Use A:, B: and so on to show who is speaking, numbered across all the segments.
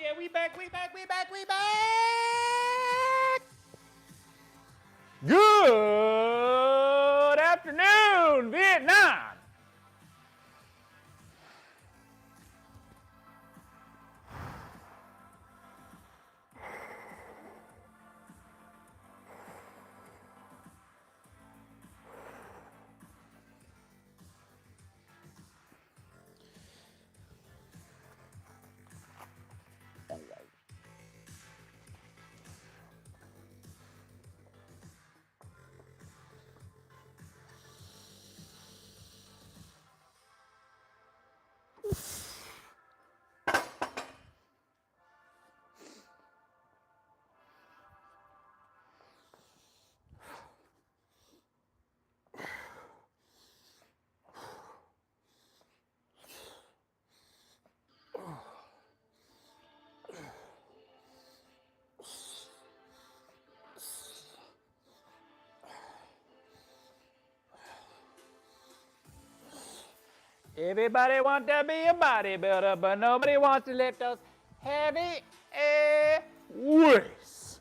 A: yeah, we back. Good afternoon, Vietnam. Everybody wants to be a bodybuilder, but nobody wants to lift those heavy weights.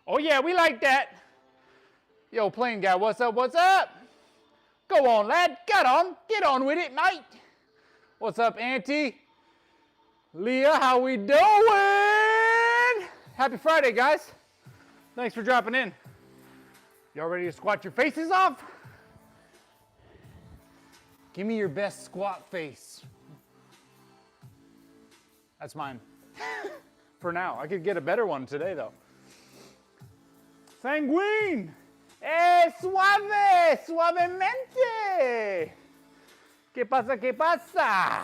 A: Oh yeah, we like that. Yo, plane guy, what's up, what's up? Go on, lad, get on with it, mate. What's up, Auntie? Leah, how we doing? Happy Friday, guys. Thanks for dropping in. Y'all ready to squat your faces off? Give me your best squat face. That's mine. For now, I could get a better one today, though. Sanguine! Suave! Suavemente! ¿Qué pasa? ¿Qué pasa?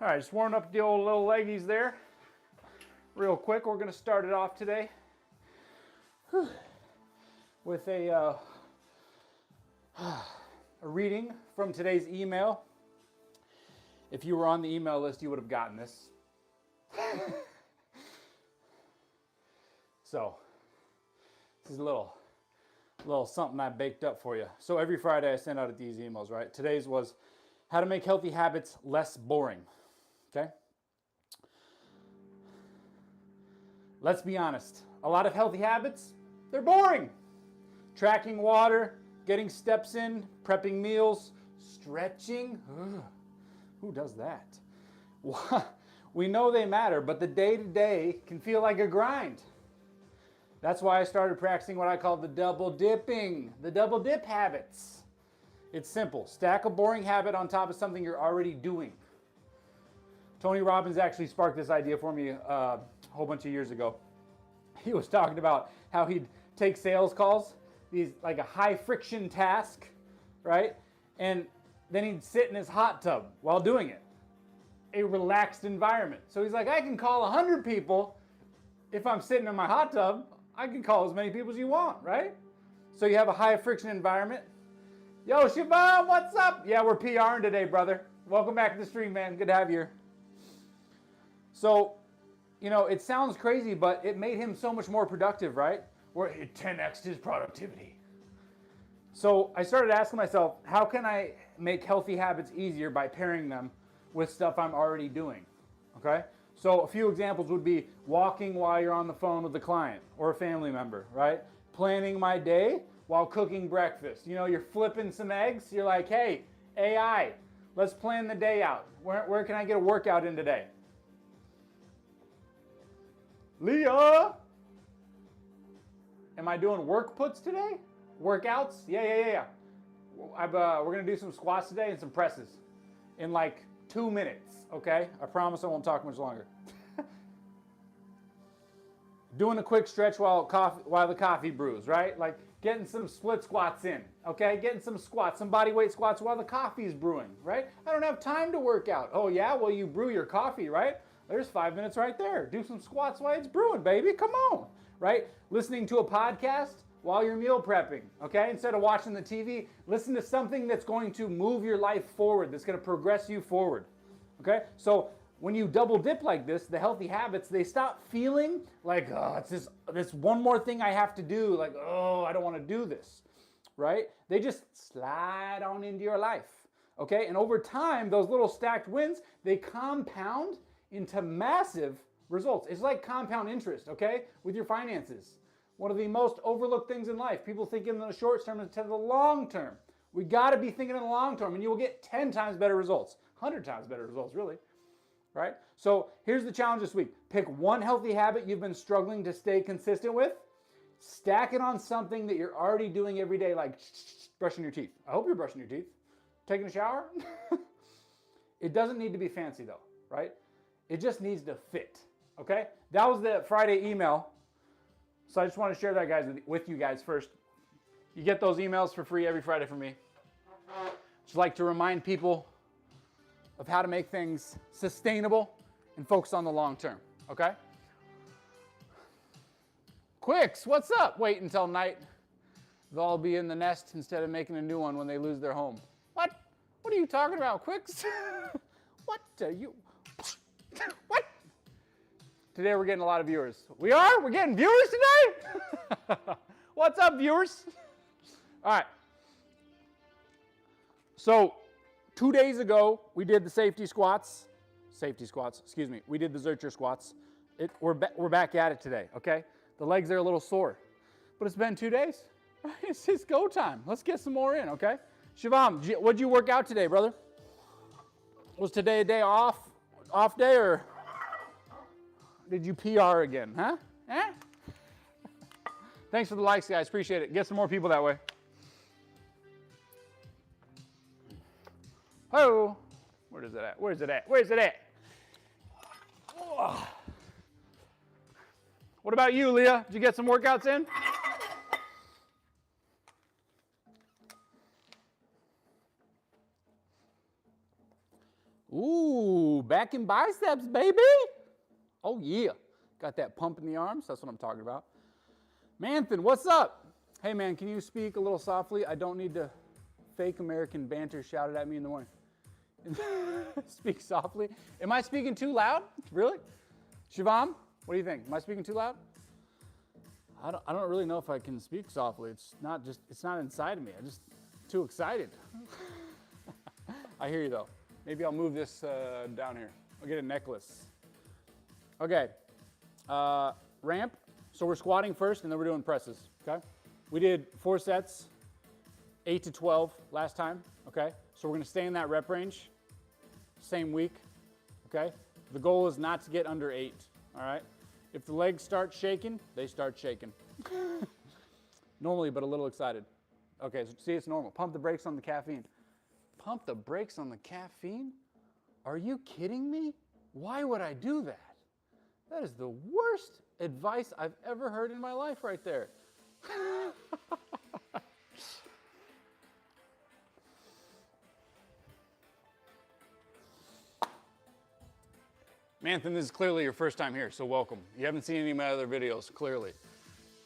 A: All right, just warming up the old little leggies there. Real quick, we're going to start it off today with a reading from today's email. If you were on the email list, you would have gotten this. So, this is a little something I baked up for you. So every Friday I send out these emails, right? Today's was how to make healthy habits less boring, okay? Let's be honest. A lot of healthy habits, they're boring. Tracking water, getting steps in, prepping meals, stretching. Ugh, who does that? We know they matter, but the day-to-day can feel like a grind. That's why I started practicing what I call the double dipping, the double dip habits. It's simple. Stack a boring habit on top of something you're already doing. Tony Robbins actually sparked this idea for me a whole bunch of years ago. He was talking about how he'd take sales calls, these like a high friction task, right? And then he'd sit in his hot tub while doing it. A relaxed environment. So he's like, I can call 100 people if I'm sitting in my hot tub. I can call as many people as you want, right? So you have a high friction environment. Yo, Siobhan, what's up? Yeah, we're PRing today, brother. Welcome back to the stream, man. Good to have you here. So, you know, it sounds crazy, but it made him so much more productive, right? Where it 10x'd his productivity. So I started asking myself, how can I make healthy habits easier by pairing them with stuff I'm already doing, okay? So a few examples would be walking while you're on the phone with a client or a family member, right? Planning my day while cooking breakfast. You know, you're flipping some eggs. You're like, hey, AI, let's plan the day out. Where can I get a workout in today? Leah, am I doing work puts today? Workouts? Yeah. We're going to do some squats today and some presses in like 2 minutes, okay? I promise I won't talk much longer. Doing a quick stretch while the coffee brews, right? Like getting some split squats in, okay? Getting some squats, some body weight squats while the coffee is brewing, right? I don't have time to work out. Oh yeah, well you brew your coffee, right? There's 5 minutes right there. Do some squats while it's brewing, baby, come on, right? Listening to a podcast while you're meal prepping, okay? Instead of watching the TV, listen to something that's going to move your life forward, that's gonna progress you forward, okay? So when you double dip like this, the healthy habits, they stop feeling like, oh, it's this one more thing I have to do, like, oh, I don't wanna do this, right? They just slide on into your life, okay? And over time, those little stacked wins, they compound into massive results. It's like compound interest, okay, with your finances. One of the most overlooked things in life. People think in the short term instead of the long term. We gotta be thinking in the long term, and you will get 10 times better results, 100 times better results, really. Right? So here's the challenge this week. Pick one healthy habit you've been struggling to stay consistent with. Stack it on something that you're already doing every day, like brushing your teeth. I hope you're brushing your teeth. Taking a shower? It doesn't need to be fancy though, right? It just needs to fit, okay? That was the Friday email. So I just want to share that, guys, with you guys first. You get those emails for free every Friday from me. Just like to remind people of how to make things sustainable and focus on the long term, okay? Quicks, what's up? Wait until night. They'll all be in the nest instead of making a new one when they lose their home. What? What are you talking about, Quicks? What are you? What? Today we're getting a lot of viewers. We are? We're getting viewers today? What's up, viewers? All right. So 2 days ago, we did the safety squats. We did the Zercher squats. We're back at it today, okay? The legs are a little sore, but it's been 2 days. It's just go time. Let's get some more in, okay? Shivam, what'd you work out today, brother? Was today a day off day, or did you PR again, huh? Thanks for the likes, guys. Appreciate it. Get some more people that way. Oh, where is it at? Where's it at? Where's it at? Oh. What about you, Leah? Did you get some workouts in? Ooh, back in biceps, baby. Oh, yeah. Got that pump in the arms. That's what I'm talking about. Manthan, what's up? Hey, man, can you speak a little softly? I don't need to fake American banter shouted at me in the morning. Speak softly. Am I speaking too loud? Really? Shivam, what do you think? Am I speaking too loud? I don't really know if I can speak softly. It's not inside of me. I'm just too excited. I hear you though. Maybe I'll move this down here. I'll get a necklace. Okay. Ramp. So we're squatting first and then we're doing presses. Okay. We did 4 sets, 8 to 12 last time. Okay. So we're going to stay in that rep range. Same week. Okay. The goal is not to get under 8. All right. If the legs start shaking, they start shaking. Normally, but a little excited. Okay, so see, it's normal. Pump the brakes on the caffeine. Pump the brakes on the caffeine? Are you kidding me? Why would I do that? That is the worst advice I've ever heard in my life right there. Manthan, this is clearly your first time here, so welcome. You haven't seen any of my other videos, clearly.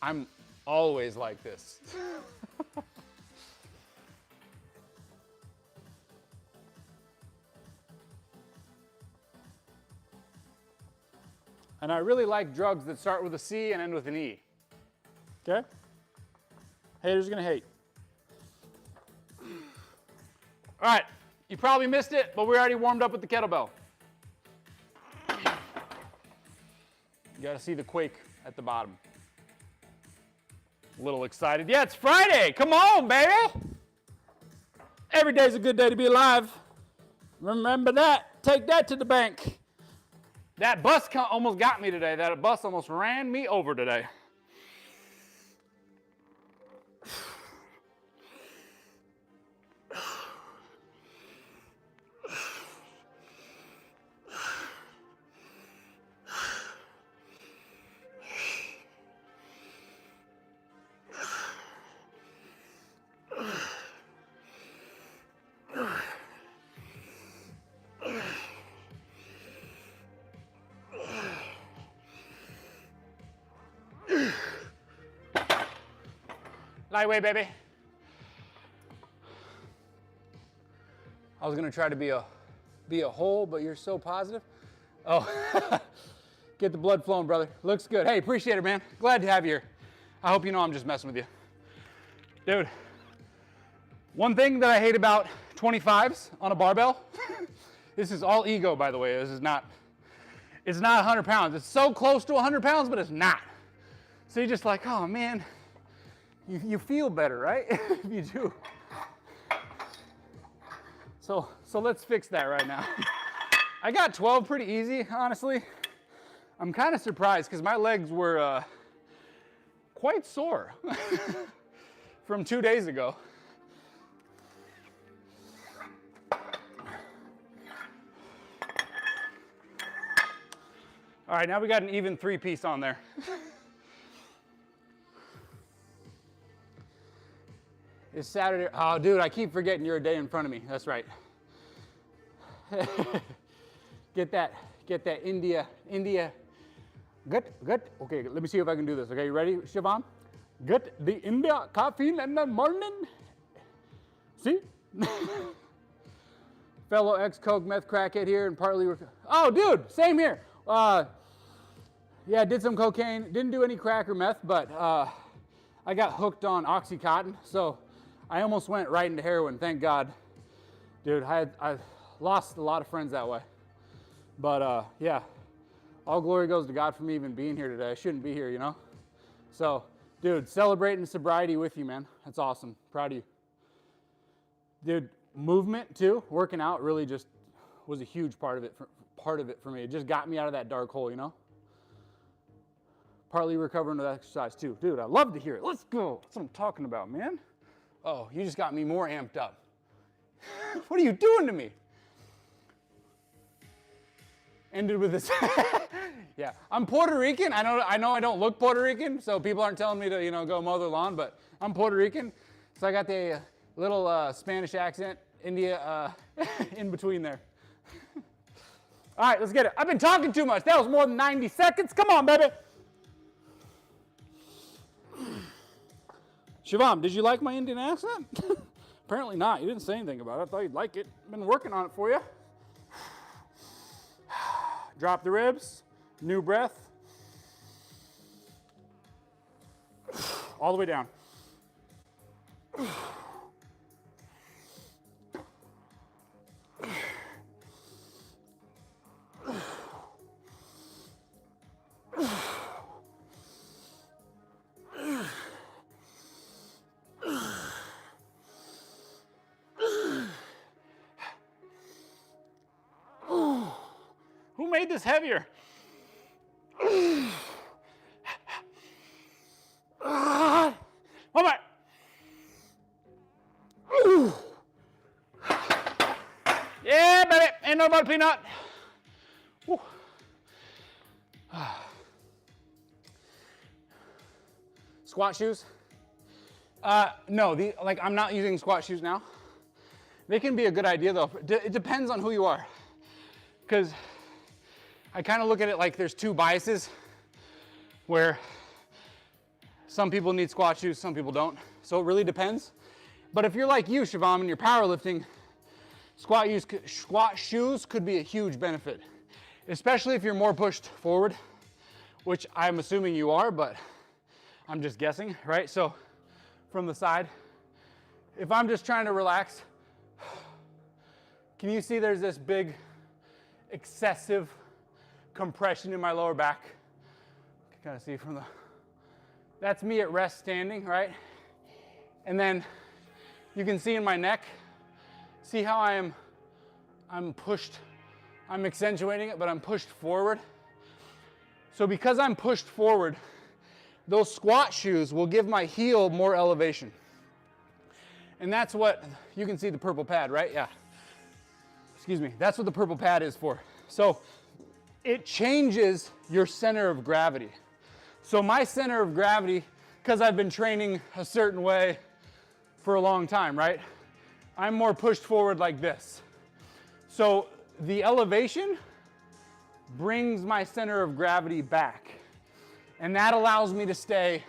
A: I'm always like this. And I really like drugs that start with a C and end with an E. Okay? Haters are gonna hate. All right, you probably missed it, but we already warmed up with the kettlebell. You gotta see the quake at the bottom. A little excited. Yeah, it's Friday. Come on, baby. Every day's a good day to be alive. Remember that. Take that to the bank. That bus almost got me today. That bus almost ran me over today. Flyweight, baby. I was gonna try to be a hole, but you're so positive. Oh, get the blood flowing, brother. Looks good. Hey, appreciate it, man. Glad to have you here. I hope you know I'm just messing with you. Dude, one thing that I hate about 25s on a barbell, this is all ego, by the way. This is not, it's not 100 pounds. It's so close to 100 pounds, but it's not. So you're just like, oh man, you feel better, right? If you do. So let's fix that right now. I got 12 pretty easy, honestly. I'm kind of surprised because my legs were quite sore from 2 days ago. All right, now we got an even 3-piece on there. It's Saturday. Oh, dude, I keep forgetting you're a day in front of me. That's right. Get that India. Good. Okay, let me see if I can do this. Okay, you ready, Shivam? Get the India caffeine in the morning. See? Fellow ex-coke meth crackhead here and partly. Oh, dude, same here. Yeah, did some cocaine. Didn't do any crack or meth, but I got hooked on Oxycontin, so I almost went right into heroin. Thank God, dude. I lost a lot of friends that way, but yeah, all glory goes to God for me even being here today. I shouldn't be here, you know. So, dude, celebrating sobriety with you, man. That's awesome. Proud of you, dude. Movement too, working out really just was a huge part of it for me. It just got me out of that dark hole, you know. Partly recovering with exercise too. Dude, I love to hear it. Let's go. That's what I'm talking about, man. Oh, you just got me more amped up. What are you doing to me? Ended with this. Yeah, I'm Puerto Rican. I know I don't look Puerto Rican, so people aren't telling me to, you know, go mow their lawn, but I'm Puerto Rican. So I got the little Spanish accent, India in between there. All right, let's get it. I've been talking too much. That was more than 90 seconds. Come on, baby. Shivam, did you like my Indian accent? Apparently not. You didn't say anything about it. I thought you'd like it. Been working on it for you. Drop the ribs. New breath. All the way down. Who made this heavier? One more. Yeah, baby. Ain't no about peanut. Woo. Squat shoes? No, I'm not using squat shoes now. They can be a good idea though. It depends on who you are. Because I kind of look at it like there's two biases where some people need squat shoes, some people don't. So it really depends. But if you're like you, Shivam, and you're powerlifting, squat shoes could be a huge benefit, especially if you're more pushed forward, which I'm assuming you are, but I'm just guessing, right? So from the side, if I'm just trying to relax, can you see there's this big excessive compression in my lower back? You can kind of see from that's me at rest standing, right? And then you can see in my neck, see how I'm pushed, I'm accentuating it, but I'm pushed forward. So because I'm pushed forward, those squat shoes will give my heel more elevation. And that's what, you can see the purple pad, right? Yeah. Excuse me, that's what the purple pad is for. So it changes your center of gravity. So my center of gravity, because I've been training a certain way for a long time, right? I'm more pushed forward like this. So the elevation brings my center of gravity back. And that allows me to stay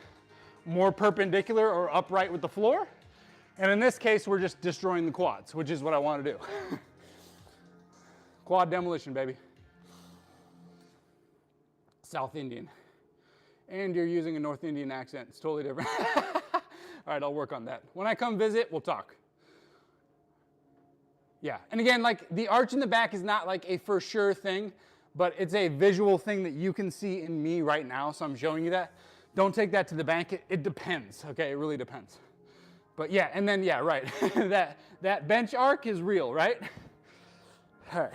A: more perpendicular or upright with the floor. And in this case, we're just destroying the quads, which is what I want to do. Quad demolition, baby. South Indian. And you're using a North Indian accent. It's totally different. All right, I'll work on that. When I come visit, we'll talk. Yeah, and again, like the arch in the back is not like a for sure thing, but it's a visual thing that you can see in me right now, so I'm showing you that. Don't take that to the bank. It depends, okay? It really depends. But yeah, and then, yeah, right. that bench arc is real, right? All right.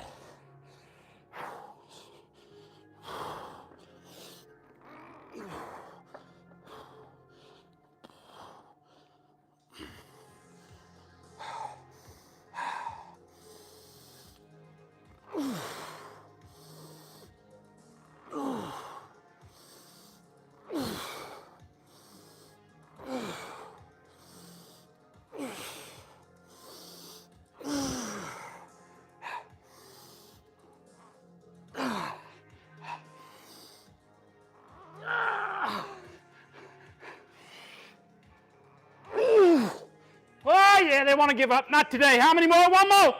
A: Oh yeah, they want to give up. Not today. How many more? One more.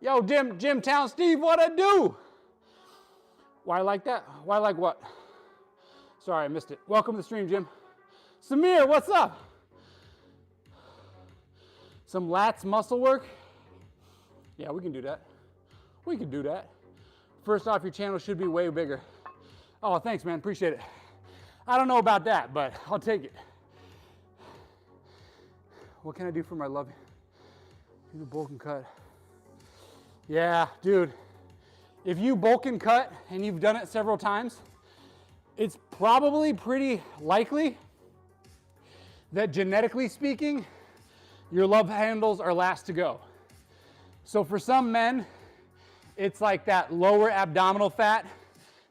A: Yo, Jim Town Steve, what I do? Why like that? Why like what? Sorry, I missed it. Welcome to the stream, Jim. Samir, what's up? Some lats muscle work? Yeah, we can do that. We can do that. First off, your channel should be way bigger. Oh, thanks, man. Appreciate it. I don't know about that, but I'll take it. What can I do for my love? Do the bulk and cut. Yeah, dude. If you bulk and cut and you've done it several times, it's probably pretty likely that genetically speaking, your love handles are last to go. So for some men, it's like that lower abdominal fat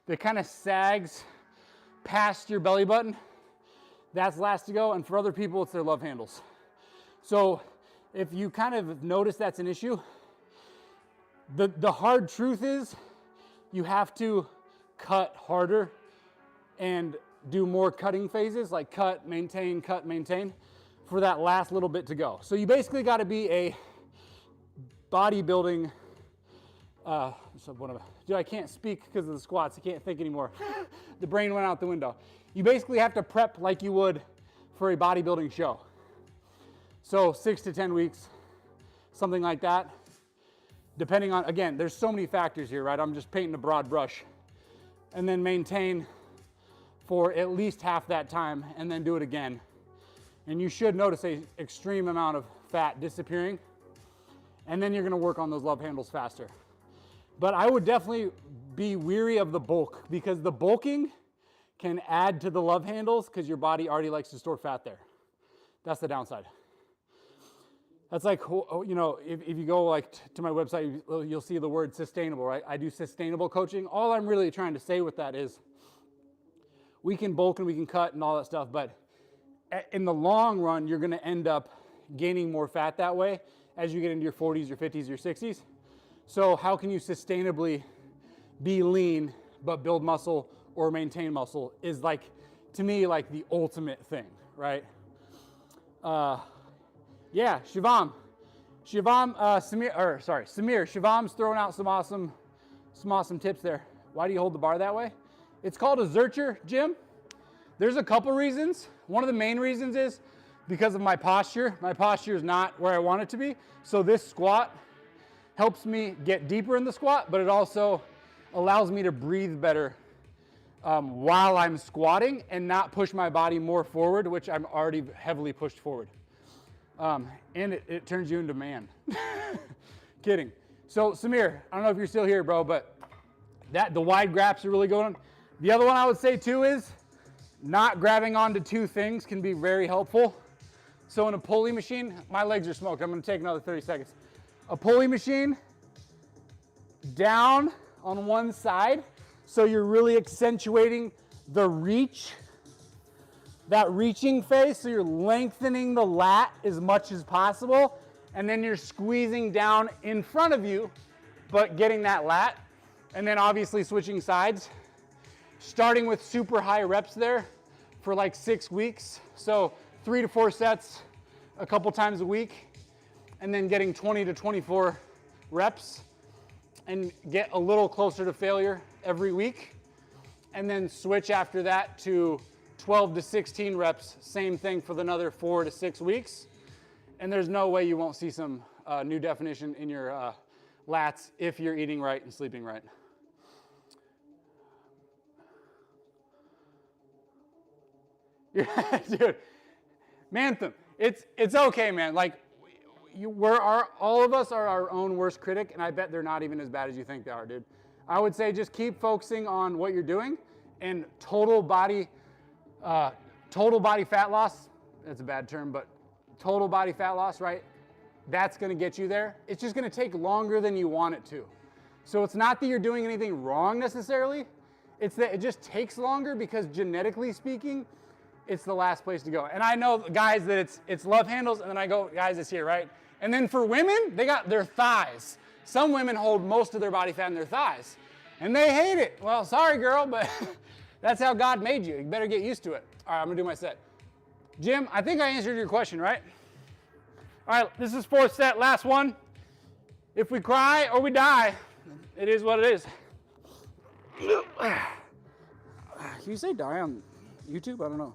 A: that kind of sags past your belly button. That's last to go. And for other people, it's their love handles. So if you kind of notice that's an issue, the hard truth is you have to cut harder and do more cutting phases, like cut, maintain, for that last little bit to go. So you basically got to be a bodybuilding, dude, I can't speak because of the squats. I can't think anymore. The brain went out the window. You basically have to prep like you would for a bodybuilding show. So 6 to 10 weeks, something like that. Depending on, again, there's so many factors here, right? I'm just painting a broad brush. And then maintain for at least half that time and then do it again. And you should notice an extreme amount of fat disappearing. And then you're gonna work on those love handles faster. But I would definitely be weary of the bulk because the bulking can add to the love handles because your body already likes to store fat there. That's the downside. That's like, you know, if you go like to my website, you'll see the word sustainable, right? I do sustainable coaching. All I'm really trying to say with that is we can bulk and we can cut and all that stuff, but in the long run, you're gonna end up gaining more fat that way as you get into your 40s, your 50s, your 60s. So how can you sustainably be lean but build muscle or maintain muscle is like, to me, like the ultimate thing, right? Yeah, Samir, Shivam's throwing out some awesome tips there. Why do you hold the bar that way? It's called a Zercher, Jim. There's a couple reasons. One of the main reasons is because of my posture. My posture is not where I want it to be. So this squat helps me get deeper in the squat, but it also allows me to breathe better while I'm squatting and not push my body more forward, which I'm already heavily pushed forward. And it turns you into man. Kidding. So Samir, I don't know if you're still here, bro, but the wide graps are really going on. The other one I would say too is not grabbing onto two things can be very helpful. So in a pulley machine, my legs are smoked. I'm gonna take another 30 seconds. A pulley machine, down on one side, so you're really accentuating the reach that reaching phase, so you're lengthening the lat as much as possible, and then you're squeezing down in front of you, but getting that lat, and then obviously switching sides, starting with super high reps there for like 6 weeks. So 3 to 4 sets a couple times a week, and then getting 20 to 24 reps and get a little closer to failure every week. And then switch after that to 12 to 16 reps, same thing for another 4 to 6 weeks. And there's no way you won't see some new definition in your lats if you're eating right and sleeping right. Dude, Mantham, it's okay, man. Like, all of us are our own worst critic, and I bet they're not even as bad as you think they are, dude. I would say just keep focusing on what you're doing, and total body fat loss, that's a bad term, but total body fat loss, right? That's gonna get you there. It's just gonna take longer than you want it to. So it's not that you're doing anything wrong necessarily, it's that it just takes longer because genetically speaking, it's the last place to go. And I know guys that it's love handles, and then I go, guys, it's here, right? And then for women, they got their thighs. Some women hold most of their body fat in their thighs, and they hate it. Well, sorry, girl, but that's how God made you. You better get used to it. All right, I'm gonna do my set. Jim, I think I answered your question, right? All right, this is 4th set, last one. If we cry or we die, it is what it is. Can you say die on YouTube? I don't know.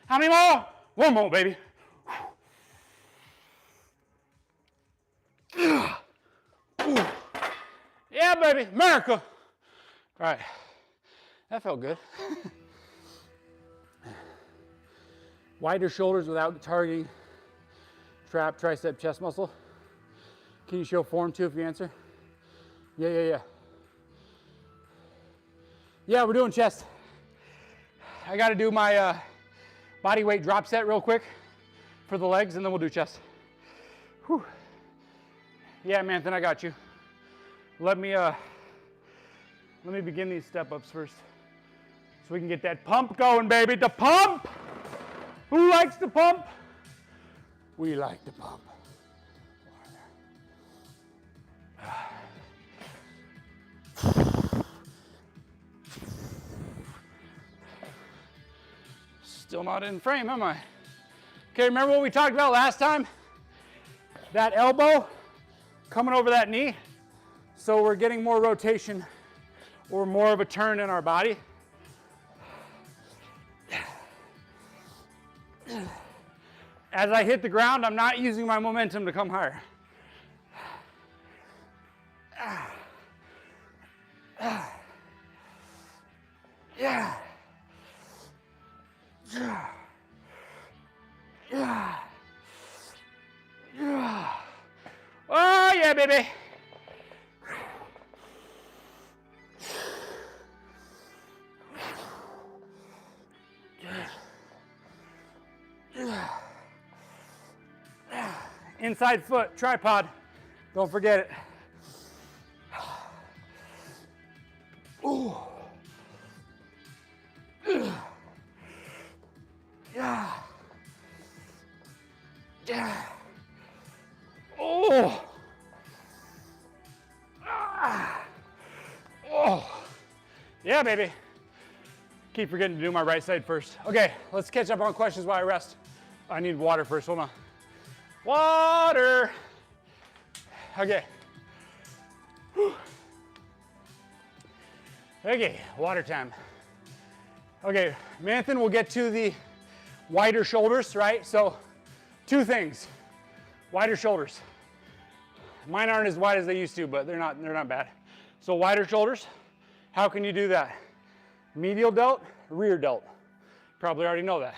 A: How many more? One more, baby. Yeah, baby, America. All right, that felt good. Wider shoulders without targeting trap, tricep, chest muscle. Can you show form too if you answer? Yeah. Yeah, we're doing chest. I got to do my body weight drop set real quick for the legs, and then we'll do chest. Whew. Yeah, Manthan, I got you. Let me begin these step ups first, so we can get that pump going, baby. The pump. Who likes the pump? We like the pump. Still not in frame, am I? Okay, remember what we talked about last time? That elbow coming over that knee. So we're getting more rotation or more of a turn in our body. As I hit the ground, I'm not using my momentum to come higher. Yeah. Oh, yeah, baby. Inside foot, tripod. Don't forget it. Ooh. Yeah. Yeah. Oh. Ah. Oh. Yeah, baby. Keep forgetting to do my right side first. Okay, let's catch up on questions while I rest. I need water first. Hold on. Water. Okay. Whew. Okay, water time. Okay, Manthan, we'll get to the wider shoulders, right? So, 2 things. Wider shoulders. Mine aren't as wide as they used to, but they're not bad. So wider shoulders, how can you do that? Medial delt, rear delt. Probably already know that.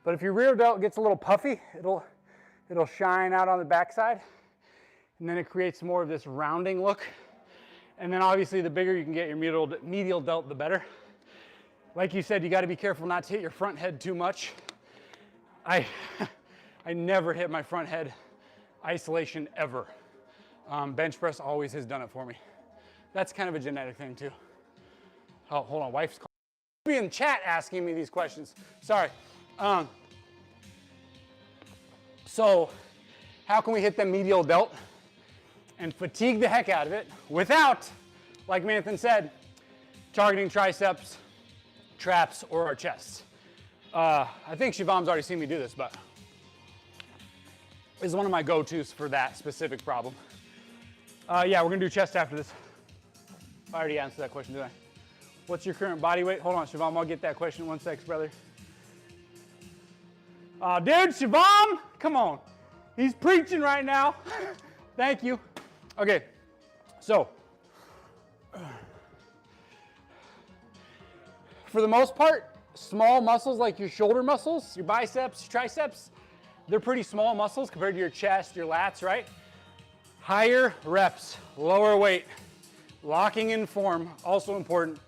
A: But if your rear delt gets a little puffy, it'll shine out on the backside, and then it creates more of this rounding look. And then obviously the bigger you can get your medial delt, the better. Like you said, you got to be careful not to hit your front head too much. I never hit my front head isolation ever. Bench press always has done it for me. That's kind of a genetic thing too. Oh, hold on, wife's calling. Be in chat asking me these questions. Sorry. So how can we hit the medial delt and fatigue the heck out of it without, like Manthan said, targeting triceps, traps, or our chests? I think Shivan's already seen me do this, but this is one of my go-tos for that specific problem. Yeah, we're gonna do chest after this. I already answered that question, did I? What's your current body weight? Hold on, Shivam, I'll get that question in 1 sec, brother. Dude, Shivam, come on. He's preaching right now. Thank you. Okay, so for the most part, small muscles like your shoulder muscles, your biceps, your triceps, they're pretty small muscles compared to your chest, your lats, right? Higher reps, lower weight, locking in form, also important.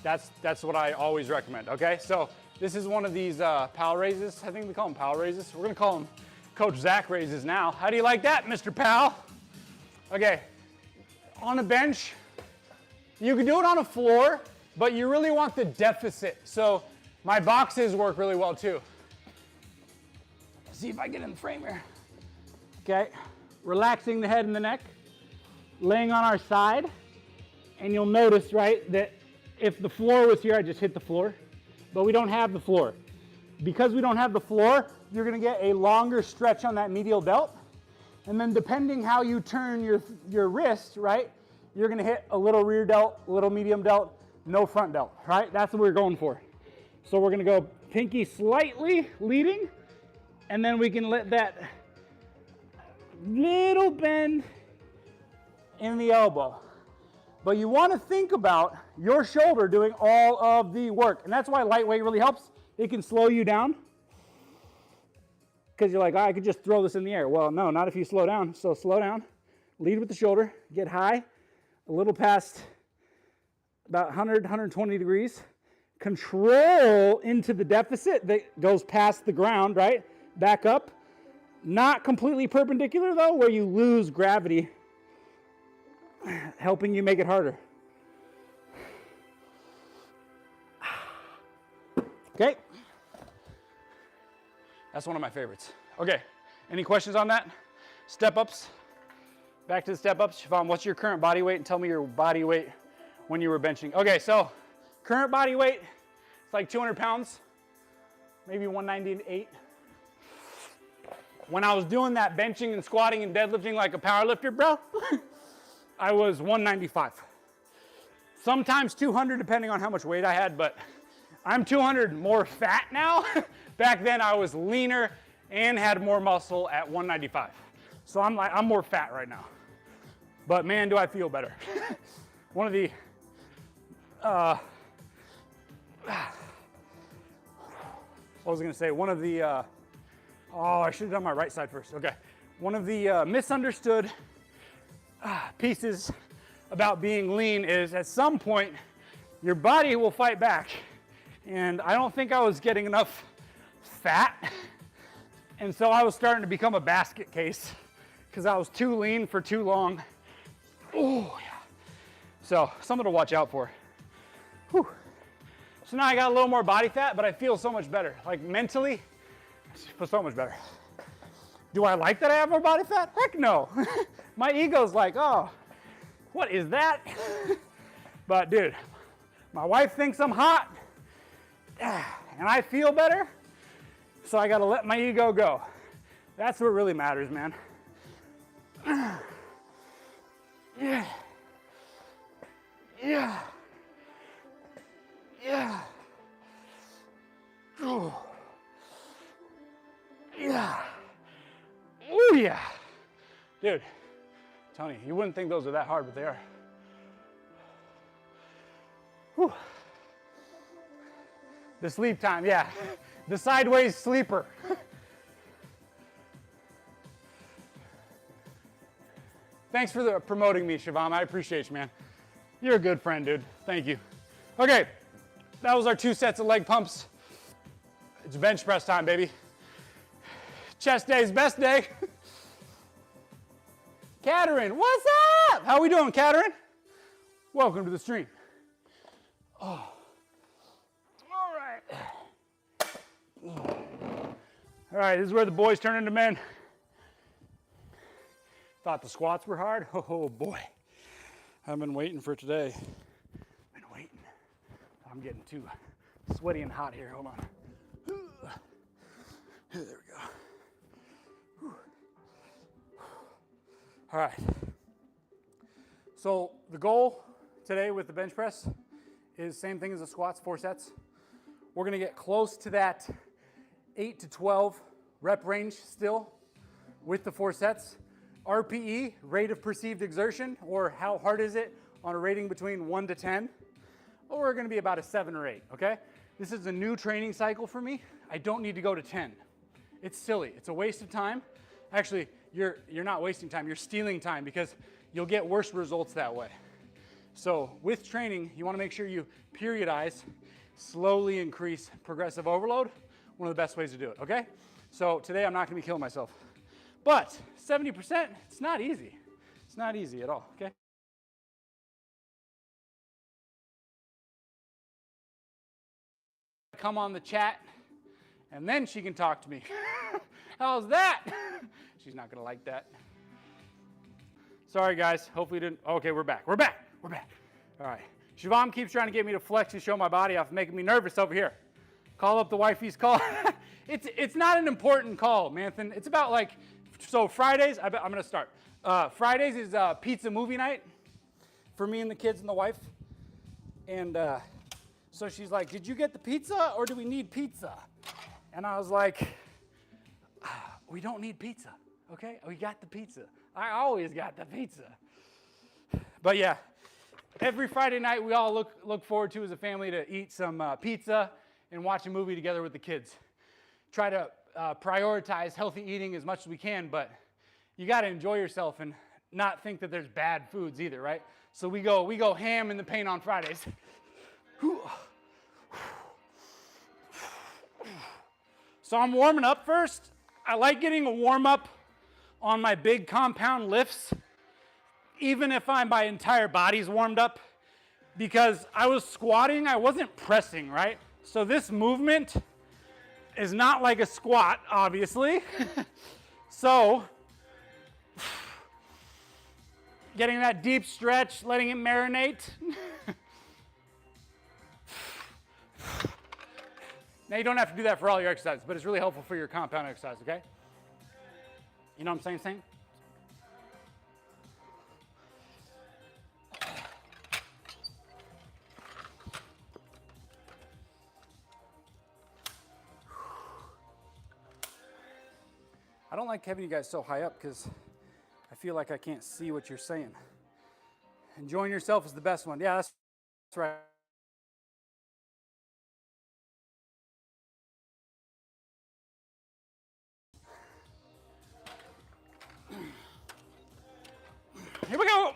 A: That's what I always recommend, okay? So this is one of these pal raises. I think we call them pal raises. We're gonna call them Coach Zach raises now. How do you like that, Mr. Pal? Okay, on a bench, you can do it on a floor, but you really want the deficit. So my boxes work really well too. See if I get in the frame here. Okay, relaxing the head and the neck, laying on our side, and you'll notice, right, that if the floor was here, I just hit the floor, but we don't have the floor. Because we don't have the floor, you're gonna get a longer stretch on that medial delt, and then depending how you turn your wrist, right, you're gonna hit a little rear delt, a little medium delt, no front delt, right? That's what we're going for. So we're gonna go pinky slightly leading, and then we can let that little bend in the elbow. But you want to think about your shoulder doing all of the work. And that's why lightweight really helps. It can slow you down. Because you're like, oh, I could just throw this in the air. Well, no, not if you slow down. So slow down, lead with the shoulder, get high, a little past about 100, 120 degrees. Control into the deficit that goes past the ground, right? Back up. Not completely perpendicular though, where you lose gravity, helping you make it harder. Okay. That's one of my favorites. Okay, any questions on that? Step ups. Back to the step ups. Siobhan, what's your current body weight? And tell me your body weight when you were benching. Okay, so current body weight, it's like 200 pounds, maybe 198. When I was doing that benching and squatting and deadlifting like a power lifter, bro, I was 195. Sometimes 200 depending on how much weight I had, but I'm 200 more fat now. Back then I was leaner and had more muscle at 195. So I'm more fat right now. But man, do I feel better. One of the, what was I gonna say? One of the, oh, I should have done my right side first. Okay. One of the misunderstood pieces about being lean is at some point your body will fight back. And I don't think I was getting enough fat. And so I was starting to become a basket case because I was too lean for too long. Oh, yeah. So something to watch out for. Whew. So now I got a little more body fat, but I feel so much better. Like mentally, I feel so much better. Do I like that I have more body fat? Heck no. My ego's like, oh, what is that? But dude, my wife thinks I'm hot and I feel better. So I gotta let my ego go. That's what really matters, man. Yeah. Yeah. Yeah. Oh. Yeah. Oh yeah. Dude, Tony, you wouldn't think those are that hard, but they are. Whew. The sleep time, yeah. The sideways sleeper. Thanks for promoting me, Shivam. I appreciate you, man. You're a good friend, dude. Thank you. Okay, that was our 2 sets of leg pumps. It's bench press time, baby. Chest day's best day. Katerin, what's up? How we doing, Katerin? Welcome to the stream. Oh. All right, this is where the boys turn into men. Thought the squats were hard? Oh boy. I've been waiting for today. Been waiting. I'm getting too sweaty and hot here. Hold on. There we go. All right. So the goal today with the bench press is same thing as the squats, 4 sets. We're going to get close to that 8 to 12 rep range still with the 4 sets. RPE, rate of perceived exertion, or how hard is it on a rating between 1 to 10. Well, we're going to be about a 7 or 8, okay? This is a new training cycle for me. I don't need to go to 10. It's silly. It's a waste of time. Actually, you're not wasting time. You're stealing time because you'll get worse results that way. So with training, you want to make sure you periodize, slowly increase progressive overload. One of the best ways to do it, okay? So today I'm not going to be killing myself. But 70%, it's not easy. It's not easy at all, okay? Come on the chat, and then she can talk to me. How's that? She's not gonna like that. Sorry guys, hopefully you didn't, okay, we're back. We're back. All right, Shivam keeps trying to get me to flex and show my body off, making me nervous over here. Call up the wifey's call. It's not an important call, Manthan. It's about like, so Fridays, I'm gonna start. Fridays is pizza movie night for me and the kids and the wife. And so she's like, did you get the pizza or do we need pizza? And I was like, we don't need pizza, okay? We got the pizza. I always got the pizza. But yeah, every Friday night we all look forward to as a family to eat some pizza and watch a movie together with the kids. Try to prioritize healthy eating as much as we can, but you got to enjoy yourself and not think that there's bad foods either, right? So we go ham in the paint on Fridays. So I'm warming up first. I like getting a warm up on my big compound lifts, even if my entire body's warmed up, because I was squatting, I wasn't pressing, right? So this movement is not like a squat, obviously. So getting that deep stretch, letting it marinate. Now, you don't have to do that for all your exercises, but it's really helpful for your compound exercise, okay? You know what I'm saying? I don't like having you guys so high up because I feel like I can't see what you're saying. Enjoying yourself is the best one. Yeah, that's right. Here we go.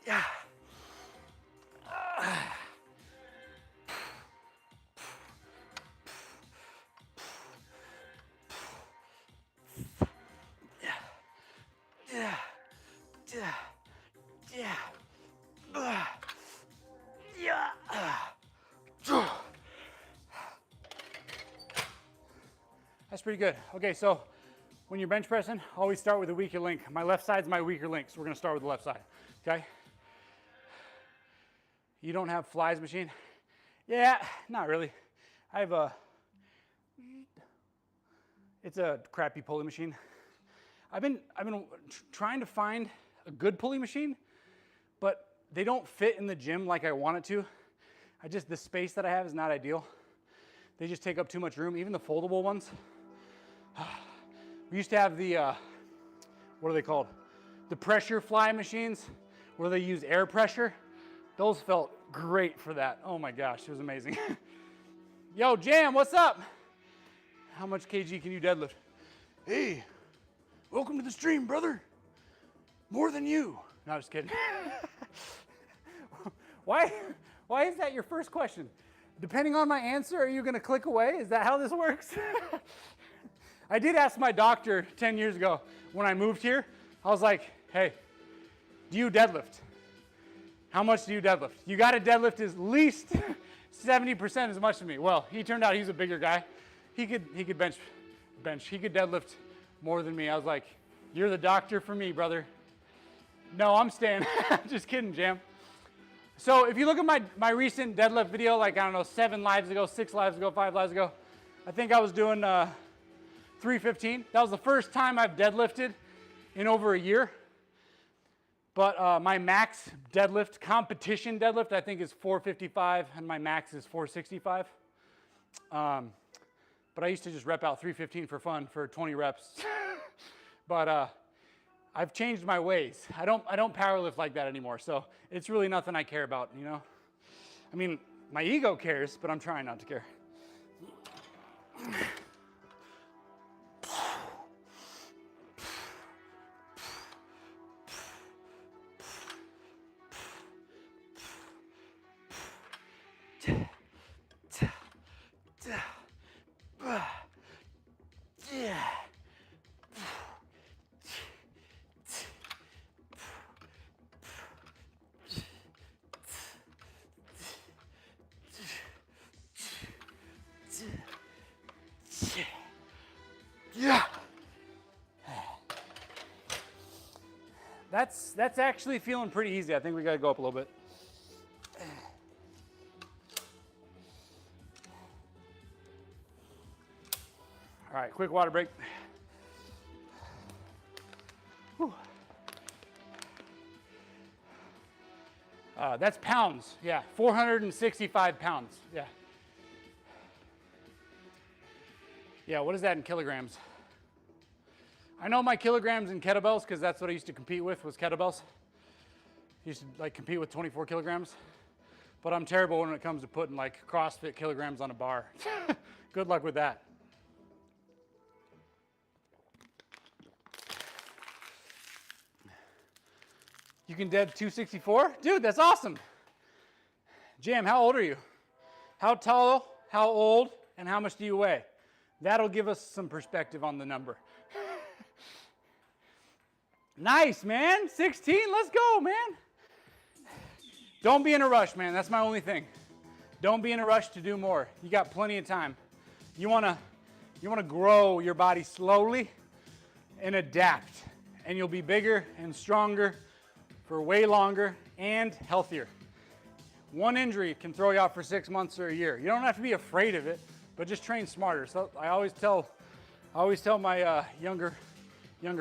A: Yeah. That's pretty good. Okay, so when you're bench pressing, always start with a weaker link. My left side's my weaker link, so we're gonna start with the left side, okay? You don't have flies machine? Yeah, not really. I have it's a crappy pulley machine. I've been trying to find a good pulley machine, but they don't fit in the gym like I want it to. The space that I have is not ideal. They just take up too much room, even the foldable ones. We used to have the, what are they called? The pressure fly machines where they use air pressure. Those felt great for that. Oh my gosh, it was amazing. Yo, Jam, what's up? How much kg can you deadlift? Hey, welcome to the stream, brother. More than you. No, just kidding. Why is that your first question? Depending on my answer, are you going to click away? Is that how this works? I did ask my doctor 10 years ago when I moved here. I was like, hey, do you deadlift? How much do you deadlift? You got to deadlift at least 70% as much as me. Well, he turned out he's a bigger guy. He could bench. He could deadlift more than me. I was like, you're the doctor for me, brother. No, I'm staying. Just kidding, Jam. So if you look at my recent deadlift video, like, I don't know, 7 lives ago, 6 lives ago, 5 lives ago, I think I was doing 315. That was the first time I've deadlifted in over a year. But my max deadlift, competition deadlift, I think is 455, and my max is 465. But I used to just rep out 315 for fun for 20 reps. But I've changed my ways. I don't power lift like that anymore, so it's really nothing I care about, you know? I mean, my ego cares, but I'm trying not to care. Yeah. That's actually feeling pretty easy. I think we got to go up a little bit. All right, quick water break. Whew. That's pounds, yeah, 465 pounds, yeah. Yeah, what is that in kilograms? I know my kilograms in kettlebells because that's what I used to compete with, was kettlebells. I used to like compete with 24 kilograms. But I'm terrible when it comes to putting like CrossFit kilograms on a bar. Good luck with that. You can dead 264? Dude, that's awesome. Jam, how old are you? How tall, how old, and how much do you weigh? That'll give us some perspective on the number. Nice, man. 16, let's go, man. Don't be in a rush, man. That's my only thing. Don't be in a rush to do more. You got plenty of time. You wanna grow your body slowly and adapt, and you'll be bigger and stronger for way longer and healthier. One injury can throw you out for 6 months or a year. You don't have to be afraid of it, but just train smarter. So I always tell my younger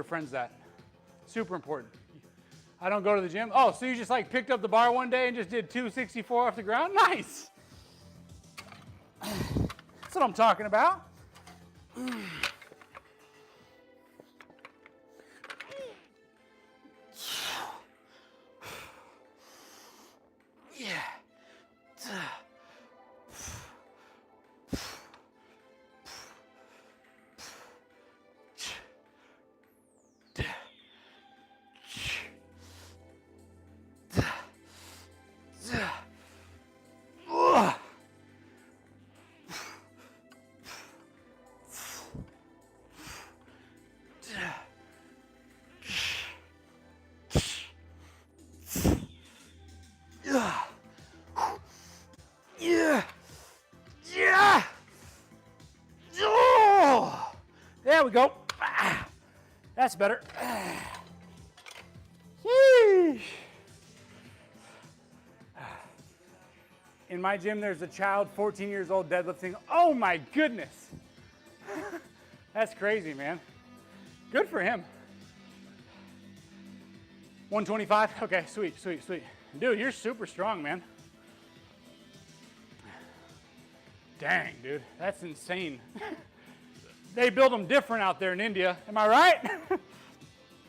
A: friends that. Super important. I don't go to the gym. Oh, so you just like picked up the bar one day and just did 264 off the ground? Nice. That's what I'm talking about. Yeah. There we go. That's better. In my gym, there's a child, 14 years old, deadlifting. Oh my goodness. That's crazy, man. Good for him. 125? Okay, sweet, sweet, sweet. Dude, you're super strong, man. Dang, dude, that's insane. They build them different out there in India. Am I right? Let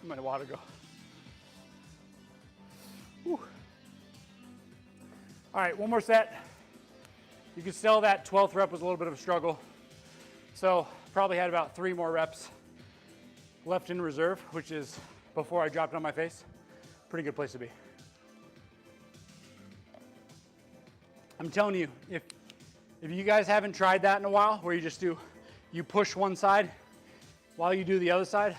A: my water go. Whew. All right, one more set. You can tell that 12th rep was a little bit of a struggle. So probably had about 3 more reps left in reserve, which is before I dropped on my face. Pretty good place to be. I'm telling you, if you guys haven't tried that in a while, where you push one side while you do the other side,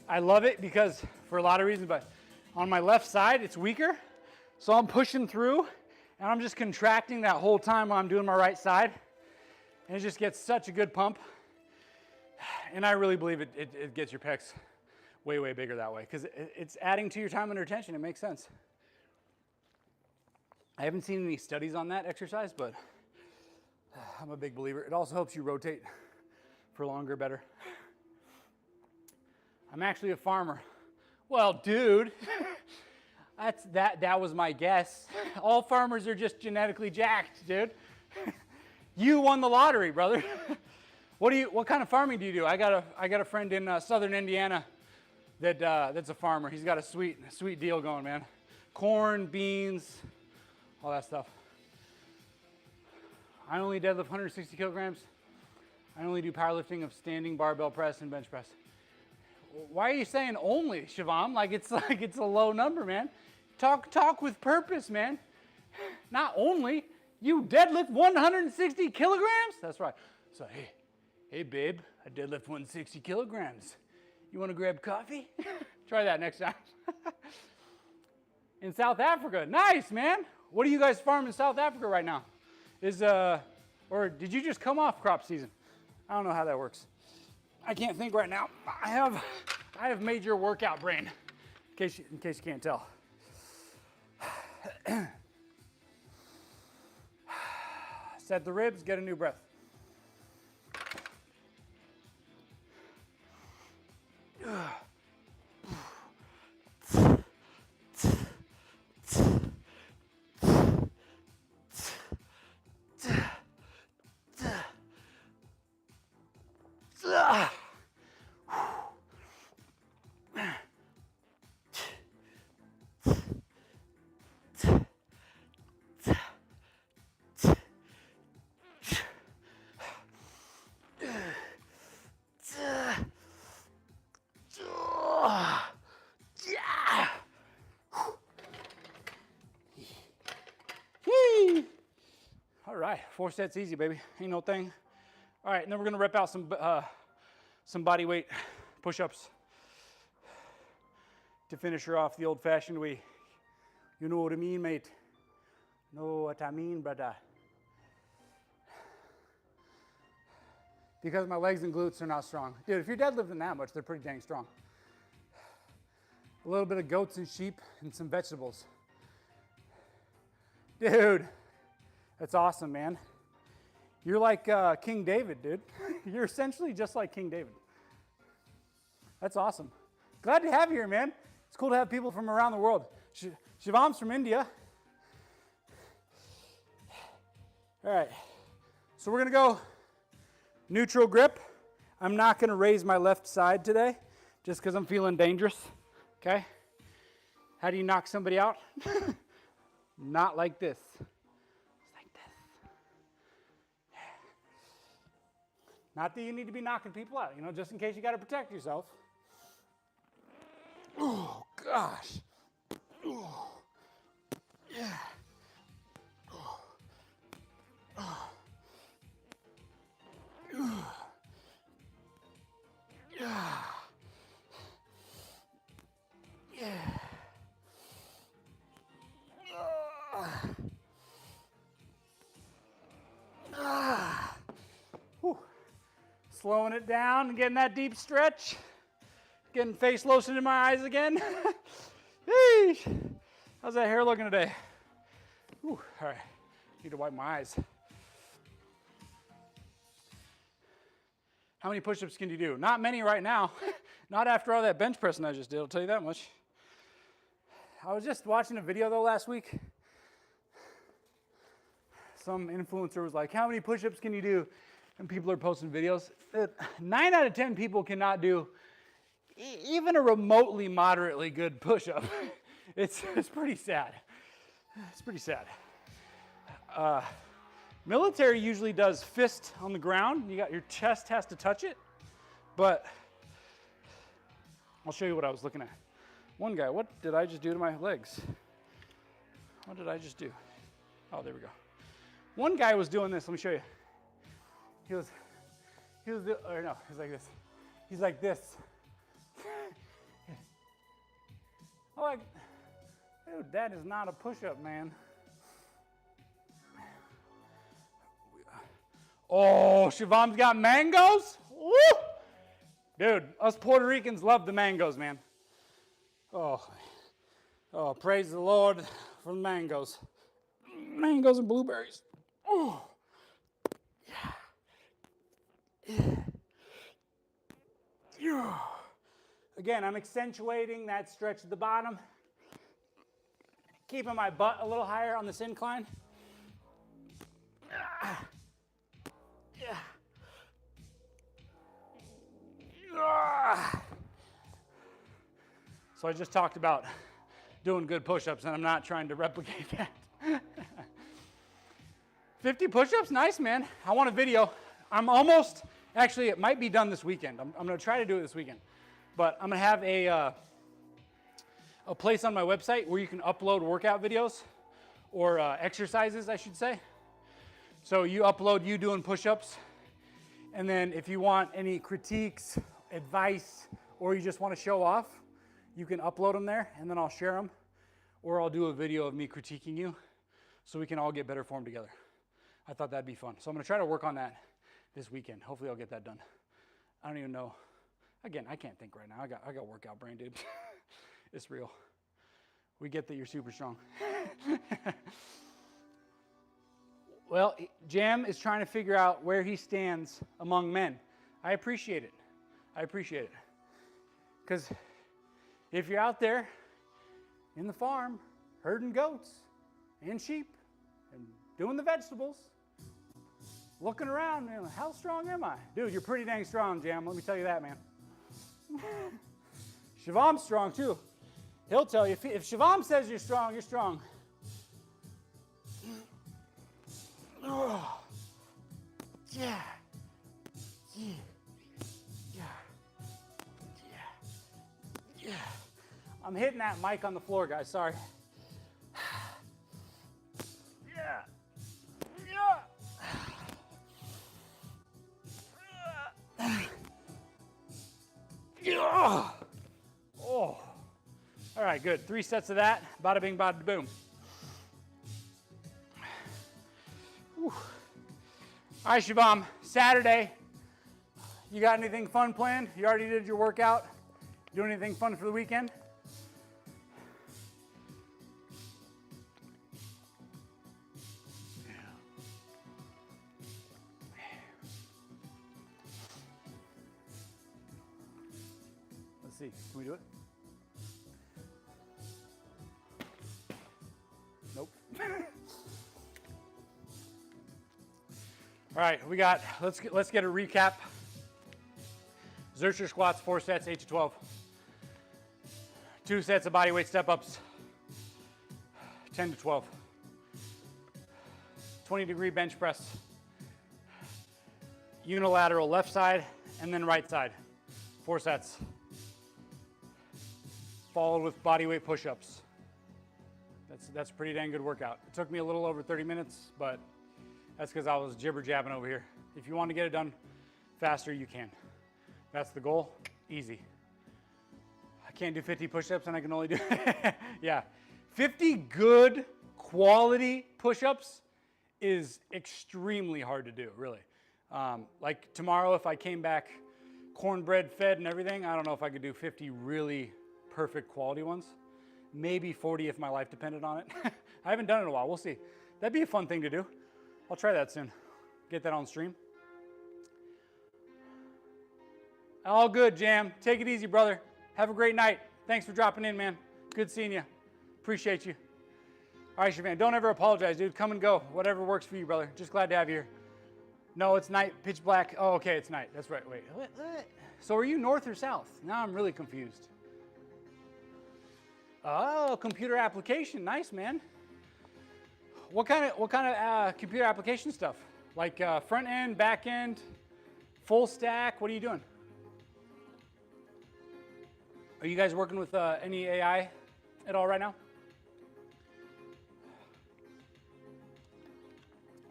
A: I love it because for a lot of reasons, but on my left side, it's weaker. So I'm pushing through and I'm just contracting that whole time while I'm doing my right side. And it just gets such a good pump. And I really believe it gets your pecs way, way bigger that way because it's adding to your time under tension. It makes sense. I haven't seen any studies on that exercise, but I'm a big believer. It also helps you rotate for longer, better. I'm actually a farmer. Well, dude, that was my guess. All farmers are just genetically jacked, dude. You won the lottery, brother. What kind of farming do you do? I got a friend in southern Indiana that's a farmer. He's got a sweet deal going, man. Corn, beans, all that stuff. I only deadlift 160 kilograms. I only do powerlifting of standing barbell press and bench press. Why are you saying only, Shivam? Like it's a low number, man. Talk with purpose, man. Not only. You deadlift 160 kilograms? That's right. So hey babe, I deadlift 160 kilograms. You want to grab coffee? Try that next time. In South Africa, nice, man. What do you guys farm in South Africa right now? Or did you just come off crop season? I don't know how that works. I can't think right now. I have major workout brain, in case you can't tell. Set the ribs, get a new breath. All right, 4 sets easy, baby. Ain't no thing. All right, and then we're gonna rep out some body weight push-ups to finish her off the old-fashioned way. You know what I mean, mate? Know what I mean, brother? Because my legs and glutes are not strong. Dude, if you're deadlifting that much, they're pretty dang strong. A little bit of goats and sheep and some vegetables. Dude, that's awesome, man. You're like King David, dude. You're essentially just like King David. That's awesome. Glad to have you here, man. It's cool to have people from around the world. Shivam's from India. All right, so we're gonna go neutral grip. I'm not gonna raise my left side today just because I'm feeling dangerous, okay? How do you knock somebody out? Not like this. It's like this. Not that you need to be knocking people out, you know, just in case you gotta protect yourself. Oh, gosh. Oh. Yeah. Oh. Oh. Yeah. Yeah. Slowing it down and getting that deep stretch. Getting face lotion in my eyes again. How's that hair looking today? Whew. All right, need to wipe my eyes. How many push-ups can you do? Not many right now. Not after all that bench pressing I just did, I'll tell you that much. I was just watching a video though last week. Some influencer was like, how many push-ups can you do? And people are posting videos. 9 out of 10 people cannot do even a remotely moderately good push-up. It's pretty sad. It's pretty sad. Military usually does fist on the ground. Your chest has to touch it. But I'll show you what I was looking at. One guy, what did I just do to my legs? What did I just do? Oh, there we go. One guy was doing this. Let me show you. He was like this. He's like this. I'm like, dude, that is not a push-up, man. Oh, Shivan's got mangoes? Woo! Dude, us Puerto Ricans love the mangoes, man. Oh, praise the Lord for the mangoes. Mangoes and blueberries. Oh, yeah. Again, I'm accentuating that stretch at the bottom, keeping my butt a little higher on this incline. Yeah. So I just talked about doing good push-ups, and I'm not trying to replicate that. 50 push-ups, nice, man. I want a video. I'm almost, actually, it might be done this weekend. I'm going to try to do it this weekend. But I'm going to have a place on my website where you can upload workout videos, or exercises, I should say. So you upload you doing push-ups, and then if you want any critiques, advice, or you just want to show off, you can upload them there, and then I'll share them, or I'll do a video of me critiquing you so we can all get better form together. I thought that'd be fun. So I'm going to try to work on that this weekend. Hopefully I'll get that done. I don't even know. Again, I can't think right now. I got workout brain, dude. It's real. We get that you're super strong. Well, Jam is trying to figure out where he stands among men. I appreciate it. I appreciate it. Because if you're out there in the farm herding goats and sheep and doing the vegetables, looking around, man, how strong am I? Dude, you're pretty dang strong, Jam. Let me tell you that, man. Shivan's strong, too. He'll tell you. If Shivam says you're strong, you're strong. Oh. Yeah. Yeah. Yeah. Yeah. Yeah. I'm hitting that mic on the floor, guys. Sorry. Yeah. Yeah. Oh. All right, good. 3 sets of that. Bada bing, bada boom. Whew. All right, Shivam. Saturday. You got anything fun planned? You already did your workout. Doing anything fun for the weekend? Let's see. Can we do it? Nope. All right, we got, let's get a recap. Zercher Squats, 4 sets, 8 to 12. 2 sets of bodyweight step-ups, 10 to 12. 20-degree bench press. Unilateral left side and then right side. 4 sets. Followed with bodyweight push-ups. That's a pretty dang good workout. It took me a little over 30 minutes, but that's because I was jibber-jabbing over here. If you want to get it done faster, you can. That's the goal. Easy. I can't do 50 push-ups and I can only do, yeah. 50 good quality push-ups is extremely hard to do, really. Like tomorrow, if I came back cornbread fed and everything, I don't know if I could do 50 really perfect quality ones. Maybe 40 if my life depended on it. I haven't done it in a while. We'll see. That'd be a fun thing to do. I'll try that soon. Get that on stream. All good, Jam. Take it easy, brother. Have a great night. Thanks for dropping in, man. Good seeing you. Appreciate you. All right, Siobhan, don't ever apologize, dude. Come and go. Whatever works for you, brother. Just glad to have you here. No, it's night, pitch black. Oh, okay, it's night. That's right. Wait, what? So are you north or south? Now I'm really confused. Oh, computer application. Nice, man. What kind of computer application stuff? Like front end, back end, full stack? What are you doing? Are you guys working with any AI at all right now?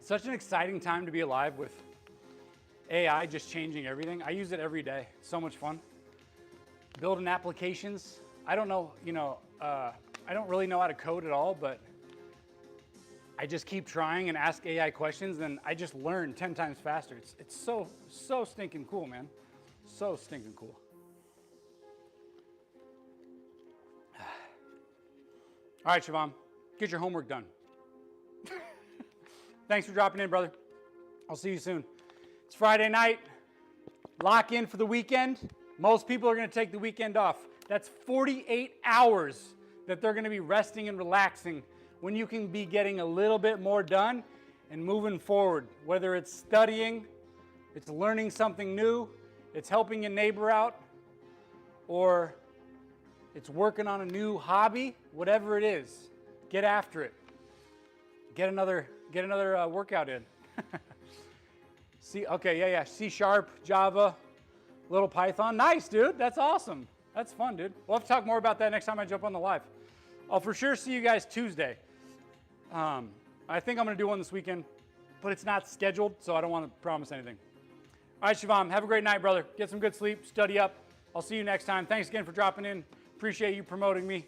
A: Such an exciting time to be alive with AI just changing everything. I use it every day. It's so much fun. Building applications. I don't know, I don't really know how to code at all, but I just keep trying and ask AI questions, and I just learn 10 times faster. It's so stinking cool, man. So stinking cool. All right, Siobhan, get your homework done. Thanks for dropping in, brother. I'll see you soon. It's Friday night. Lock in for the weekend. Most people are going to take the weekend off. That's 48 hours that they're going to be resting and relaxing when you can be getting a little bit more done and moving forward. Whether it's studying, it's learning something new, it's helping your neighbor out, or it's working on a new hobby, whatever it is, get after it. Get another workout in. Yeah. C#, Java, little Python. Nice, dude. That's awesome. That's fun, dude. We'll have to talk more about that next time I jump on the live. I'll for sure see you guys Tuesday. I think I'm going to do one this weekend, but it's not scheduled, so I don't want to promise anything. All right, Shivam, have a great night, brother. Get some good sleep, study up. I'll see you next time. Thanks again for dropping in. Appreciate you promoting me.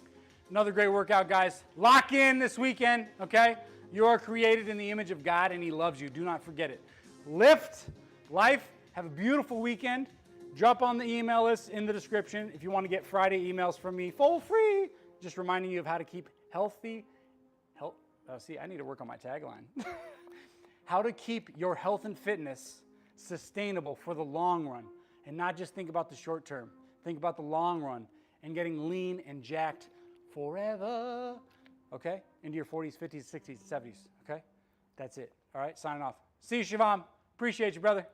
A: Another great workout, guys. Lock in this weekend, okay? You are created in the image of God, and He loves you. Do not forget it. Lift life. Have a beautiful weekend. Drop on the email list in the description if you want to get Friday emails from me for free. Just reminding you of how to keep healthy. See, I need to work on my tagline. How to keep your health and fitness sustainable for the long run, and not just think about the short term. Think about the long run and getting lean and jacked forever. Okay? Into your 40s, 50s, 60s, 70s. Okay? That's it. All right? Signing off. See you, Shivam. Appreciate you, brother.